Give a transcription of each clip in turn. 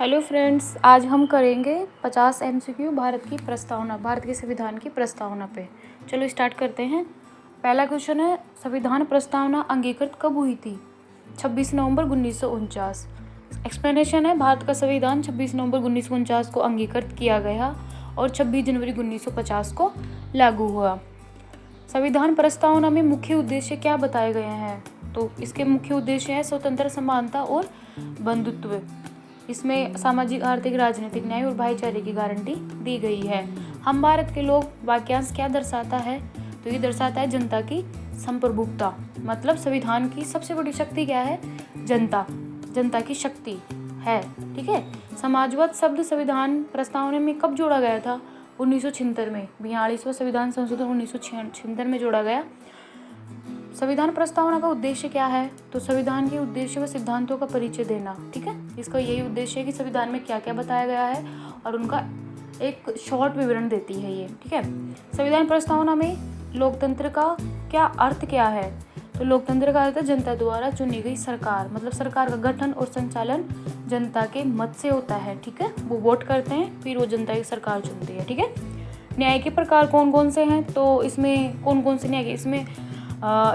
Hello friends, आज हम करेंगे 50 एमसीक्यू भारत की प्रस्तावना, भारत के संविधान की प्रस्तावना पे। चलो स्टार्ट करते हैं। पहला क्वेश्चन है, संविधान प्रस्तावना अंगीकृत कब हुई थी? 26 नवंबर 1949। एक्सप्लेनेशन है, भारत का संविधान 26 नवंबर 1949 को अंगीकृत किया गया और 26 जनवरी 1950 को लागू हुआ। संविधान प्रस्तावना में मुख्य उद्देश्य क्या बताए गए हैं? तो इसके मुख्य उद्देश्य है स्वतंत्र, समानता और बंधुत्व। इसमें सामाजिक, आर्थिक, राजनीतिक न्याय और भाईचारे की गारंटी दी गई है। हम भारत के लोग वाक्यांश क्या दर्शाता है? तो ये दर्शाता है जनता की संप्रभुता। मतलब संविधान की सबसे बड़ी शक्ति क्या है? जनता, जनता की शक्ति है। ठीक है। समाजवाद शब्द संविधान प्रस्तावना में कब जोड़ा गया था? 1976 में। 42वां संविधान संशोधन 1976 में जोड़ा गया। संविधान प्रस्तावना का उद्देश्य क्या है? तो संविधान के उद्देश्य व सिद्धांतों का परिचय देना। ठीक है। इसका यही उद्देश्य है कि संविधान में क्या क्या बताया गया है और उनका एक शॉर्ट विवरण देती है ये। ठीक है। संविधान प्रस्तावना में लोकतंत्र का क्या अर्थ क्या है? तो लोकतंत्र का अर्थ है जनता द्वारा चुनी गई सरकार। मतलब सरकार का गठन और संचालन जनता के मत से होता है। ठीक है। वो वोट करते हैं, फिर वो जनता की सरकार चुनती है। ठीक है। न्याय के प्रकार कौन कौन से हैं? तो इसमें कौन कौन से न्याय?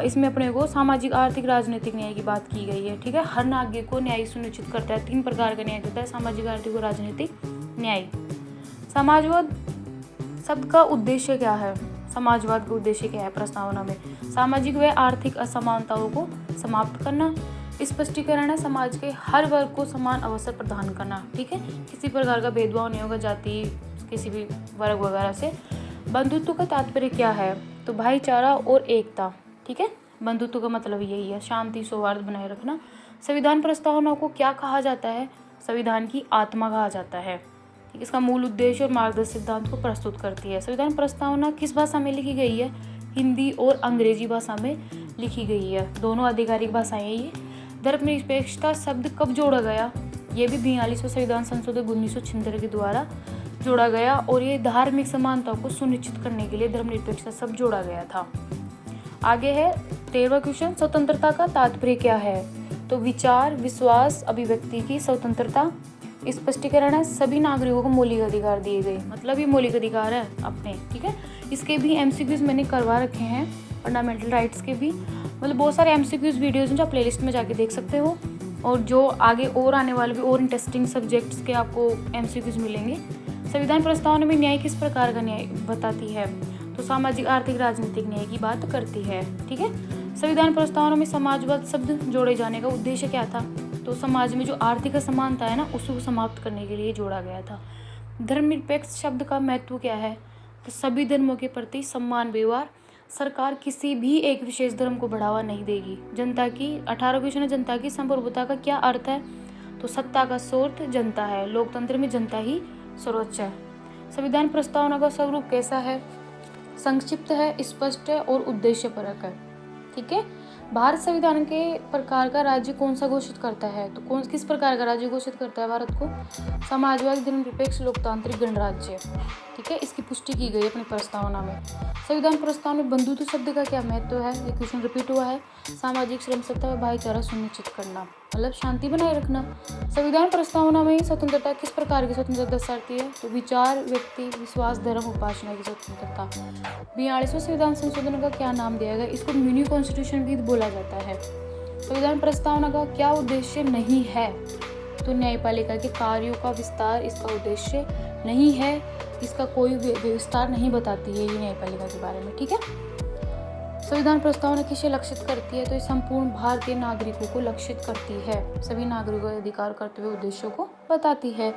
इसमें अपने को सामाजिक, आर्थिक, राजनीतिक न्याय की बात की गई है। ठीक है। हर नागरिक को न्याय सुनिश्चित करता है। 3 प्रकार का न्याय होता है, सामाजिक, आर्थिक और राजनीतिक न्याय। समाजवाद शब्द का उद्देश्य क्या है? समाजवाद का उद्देश्य क्या है प्रस्तावना में? सामाजिक व आर्थिक असमानताओं को समाप्त करना। स्पष्टीकरण है, समाज के हर वर्ग को समान अवसर प्रदान करना। ठीक है। किसी प्रकार का भेदभाव नहीं होगा, जाति, किसी भी वर्ग वगैरह से। बंधुत्व का तात्पर्य क्या है? तो भाईचारा और एकता। ठीक है। बंधुत्व का मतलब यही है, शांति, सौहार्द बनाए रखना। संविधान प्रस्तावना को क्या कहा जाता है? संविधान की आत्मा कहा जाता है। इसका मूल उद्देश्य और मार्गदर्शक सिद्धांत को प्रस्तुत करती है। संविधान प्रस्तावना किस भाषा में लिखी गई है? हिंदी और अंग्रेजी भाषा में लिखी गई है। दोनों आधिकारिक भाषाएं हैं ये। धर्मनिरपेक्षता शब्द कब जोड़ा गया? ये भी 42वां संविधान संशोधन 1976 के द्वारा जोड़ा गया और ये धार्मिक समानता को सुनिश्चित करने के लिए धर्मनिरपेक्षता शब्द जोड़ा गया था। आगे है 13वां क्वेश्चन, स्वतंत्रता का तात्पर्य क्या है? तो विचार, विश्वास, अभिव्यक्ति की स्वतंत्रता। स्पष्टीकरण है, सभी नागरिकों को मौलिक अधिकार दिए गए। मतलब ये मौलिक अधिकार है अपने। ठीक है। इसके भी एमसीक्यूज मैंने करवा रखे हैं, फंडामेंटल राइट्स के भी। मतलब बहुत सारे एमसीक्यूज वीडियोज हैं जो आप प्लेलिस्ट में जाके देख सकते हो। और जो आगे और आने वाले भी और इंटरेस्टिंग सब्जेक्ट्स के आपको एमसीक्यूज मिलेंगे। संविधान प्रस्तावना में न्याय किस प्रकार का न्याय बताती है? तो सामाजिक, आर्थिक, राजनीतिक न्याय की बात करती है। ठीक है। संविधान प्रस्तावना में समाजवाद शब्द जोड़े जाने का उद्देश्य क्या था? तो समाज में जो आर्थिक असमानता है ना, उसको समाप्त करने के लिए जोड़ा गया था। धर्मनिरपेक्ष शब्द का महत्व क्या है? तो सभी धर्मों के प्रति सम्मान व्यवहार। सरकार किसी भी एक विशेष धर्म को बढ़ावा नहीं देगी। जनता की 18 क्वेश्चन है, जनता की संप्रभुता का क्या अर्थ है? तो सत्ता का स्रोत जनता है। लोकतंत्र में जनता ही सर्वोच्च है। संविधान प्रस्तावना का स्वरूप कैसा है? संक्षिप्त है, स्पष्ट है और उद्देश्यपरक है। ठीक है। भारत संविधान के प्रकार का राज्य कौन सा घोषित करता है? तो किस प्रकार का राज्य घोषित करता है भारत को? समाजवादी, धर्मनिरपेक्ष, लोकतांत्रिक गणराज्य। ठीक है। इसकी पुष्टि की गई अपनी प्रस्तावना में। संविधान प्रस्तावना में बंधुत्व शब्द का क्या महत्व है? ये क्वेश्चन रिपीट हुआ है। सामाजिक, श्रमसत्ता व भाईचारा सुनिश्चित करना, मतलब शांति बनाए रखना। संविधान प्रस्तावना में स्वतंत्रता किस प्रकार की स्वतंत्रता दर्शाती है? तो विचार, व्यक्ति, विश्वास, धर्म, उपासना की स्वतंत्रता। 42वां संविधान संशोधन का क्या नाम दिया गया? इसको मिनी कॉन्स्टिट्यूशन भी बोला जाता है। संविधान प्रस्तावना का क्या उद्देश्य नहीं है? तो न्यायपालिका के कार्यों का विस्तार इसका उद्देश्य नहीं है। इसका कोई विस्तार नहीं बताती है ये न्यायपालिका के बारे में। ठीक है। संविधान प्रस्तावना किसे लक्षित करती है? तो ये संपूर्ण भारतीय नागरिकों को लक्षित करती है। सभी नागरिकों के अधिकार, कर्तव्य, उद्देश्यों को बताती है।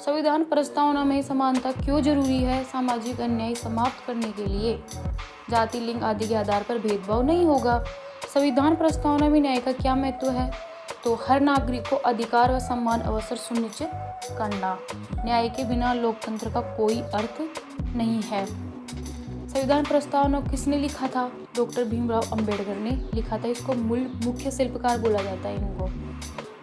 संविधान प्रस्तावना में समानता क्यों जरूरी है? सामाजिक अन्याय समाप्त करने के लिए। जाति, लिंग आदि के आधार पर भेदभाव नहीं होगा। संविधान प्रस्तावना में न्याय का क्या महत्व है? तो हर नागरिक को अधिकार व समान अवसर सुनिश्चित करना। न्याय के बिना लोकतंत्र का कोई अर्थ नहीं है। संविधान प्रस्तावना किसने लिखा था? डॉक्टर भीमराव अंबेडकर ने लिखा था। इसको मुख्य शिल्पकार बोला जाता है इनको।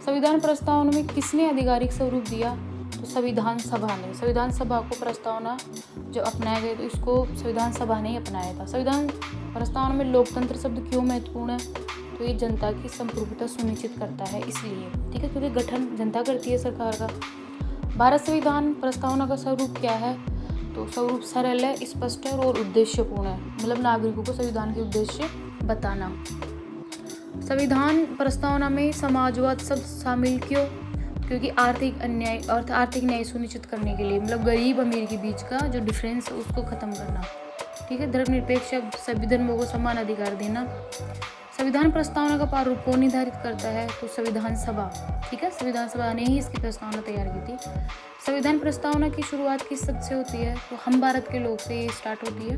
संविधान प्रस्तावना में किसने आधिकारिक स्वरूप दिया? तो संविधान सभा ने। संविधान सभा को प्रस्तावना जो अपनाया गया, तो इसको संविधान सभा ने ही अपनाया था। संविधान प्रस्तावना में लोकतंत्र शब्द क्यों महत्वपूर्ण है? तो ये जनता की संप्रभुता सुनिश्चित करता है इसलिए। ठीक है। क्योंकि गठन जनता करती है सरकार का। भारत संविधान प्रस्तावना का स्वरूप क्या है? तो स्वरूप सरल है, स्पष्ट है और उद्देश्यपूर्ण है। मतलब नागरिकों को संविधान के उद्देश्य बताना। संविधान प्रस्तावना में समाजवाद शब्द शामिल क्यों? क्योंकि आर्थिक न्याय सुनिश्चित करने के लिए, मतलब गरीब अमीर के बीच का जो डिफरेंस है उसको खत्म करना। ठीक है। धर्मनिरपेक्ष सभी धर्मों को समान अधिकार देना। संविधान प्रस्तावना का प्रारूप कौन निर्धारित करता है? तो संविधान सभा। ठीक है, संविधान सभा ने ही इसकी प्रस्तावना तैयार की थी। संविधान प्रस्तावना की शुरुआत किस शब्द से होती है? तो हम भारत के लोग से ये स्टार्ट होती है।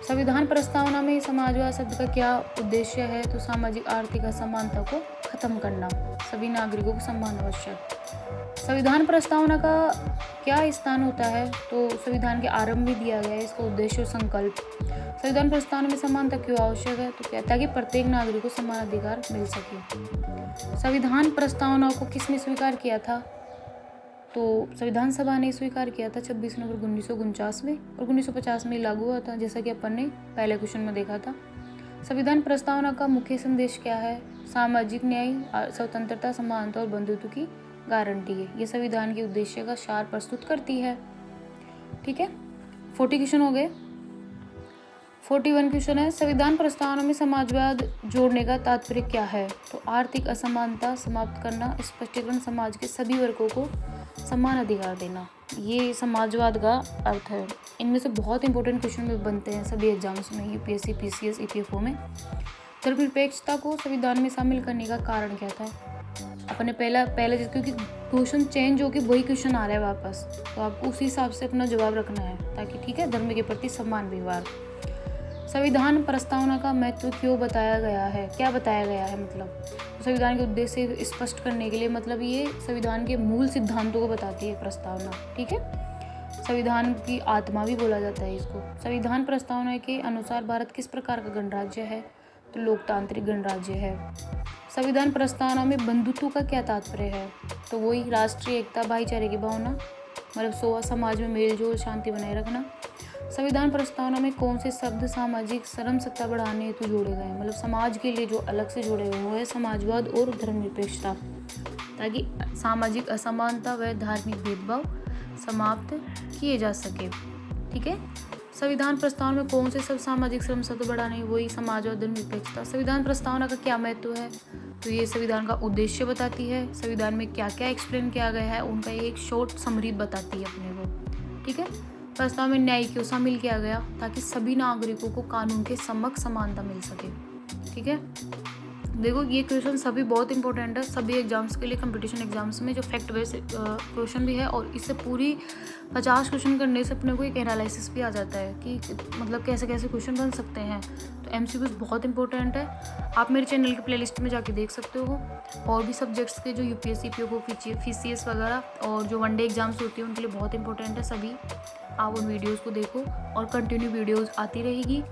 संविधान प्रस्तावना में समाजवाद शब्द का क्या उद्देश्य है? तो सामाजिक आर्थिक असमानता को खत्म करना, सभी नागरिकों को सम्मान आवश्यक। संविधान प्रस्तावना का क्या स्थान होता है? तो संविधान के आरंभ में दिया गया है इसका उद्देश्य और संकल्प। संविधान प्रस्तावना में समानता क्यों आवश्यक है? तो क्या, ताकि प्रत्येक नागरिक को समान अधिकार मिल सके। संविधान प्रस्तावना को किसने स्वीकार किया था? तो संविधान सभा ने स्वीकार किया था 26 नवंबर 1949 में, और 1950 में लागू हुआ था, जैसा कि अपन ने पहले क्वेश्चन में देखा था। संविधान प्रस्तावना का मुख्य संदेश क्या है? सामाजिक न्याय, स्वतंत्रता, समानता और बंधुत्व की गारंटी है। ये संविधान के उद्देश्य का सार प्रस्तुत करती है। ठीक है, 40 क्वेश्चन हो गए। 41 क्वेश्चन है, संविधान प्रस्तावना में समाजवाद जोड़ने का तात्पर्य क्या है? तो आर्थिक असमानता समाप्त करना, स्पष्टीकरण, समाज के सभी वर्गों को समान अधिकार देना, ये समाजवाद का अर्थ है। इनमें से बहुत इंपॉर्टेंट क्वेश्चन भी बनते हैं सभी एग्जाम्स में, यूपीएससी, पीसीएस, ईपीएफओ में। धर्मनिरपेक्षता को संविधान में शामिल करने का कारण क्या था? अपने पहले क्योंकि क्वेश्चन चेंज होकर वही क्वेश्चन आ रहा है वापस, तो आपको उसी हिसाब से अपना जवाब रखना है, ताकि ठीक है, धर्म के प्रति समान व्यवहार। संविधान प्रस्तावना का महत्व क्यों बताया गया है? क्या बताया गया है? मतलब संविधान के उद्देश्य स्पष्ट करने के लिए, मतलब ये संविधान के मूल सिद्धांतों को बताती है प्रस्तावना। ठीक है, संविधान की आत्मा भी बोला जाता है इसको। संविधान प्रस्तावना के अनुसार भारत किस प्रकार का गणराज्य है? तो लोकतांत्रिक गणराज्य है। संविधान प्रस्तावना में बंधुत्व का क्या तात्पर्य है? तो वही राष्ट्रीय एकता, भाईचारे की भावना, मतलब समाज में मेलजोल, शांति बनाए रखना। संविधान प्रस्तावना में कौन से शब्द सामाजिक श्रम सत्ता बढ़ाने हेतु जोड़े गए हैं? मतलब समाज के लिए जो अलग से जोड़े गए हैं वो है समाजवाद और धर्मनिरपेक्षता, ताकि सामाजिक असमानता व धार्मिक भेदभाव समाप्त किए जा सके। ठीक है, संविधान प्रस्तावना में कौन से सब सामाजिक श्रम सत्ता बढ़ाने, वही समाजवाद, धर्मनिरपेक्षता। संविधान प्रस्तावना का क्या महत्व है? तो ये संविधान का उद्देश्य बताती है, संविधान में क्या क्या एक्सप्लेन किया गया है उनका एक शॉर्ट समरी बताती है अपने को। ठीक है, प्रस्ताव में न्याय क्यों शामिल किया गया? ताकि सभी नागरिकों को कानून के समक्ष समानता मिल सके। ठीक है, देखो ये क्वेश्चन सभी बहुत इंपॉर्टेंट है सभी एग्जाम्स के लिए, कंपटीशन एग्जाम्स में, जो फैक्ट बेस्ड क्वेश्चन भी है, और इससे पूरी 50 क्वेश्चन करने से अपने को एक एनालिसिस भी आ जाता है कि मतलब कैसे कैसे क्वेश्चन बन सकते हैं। तो एमसीक्यूज बहुत इंपॉर्टेंट है, आप मेरे चैनल की प्लेलिस्ट में जाके देख सकते हो। और भी सब्जेक्ट्स के जो यूपीएससी, पीओ, पीसीएस वगैरह और जो वनडे एग्जाम्स होती है उनके लिए बहुत इंपॉर्टेंट है सभी। आप उन वीडियोज़ को देखो और कंटिन्यू वीडियोज़ आती रहेगी।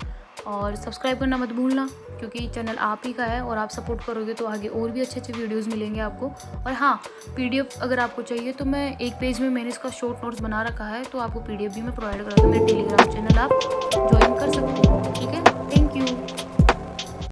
और सब्सक्राइब करना मत भूलना, क्योंकि चैनल आप ही का है और आप सपोर्ट करोगे तो आगे और भी अच्छे अच्छे वीडियोस मिलेंगे आपको। और हाँ, पीडीएफ अगर आपको चाहिए तो मैं एक पेज में मैंने इसका शॉर्ट नोट्स बना रखा है, तो आपको पीडीएफ भी मैं प्रोवाइड करा दूँ। मेरे टेलीग्राम चैनल आप ज्वाइन कर सकते हो। ठीक है, थैंक यू।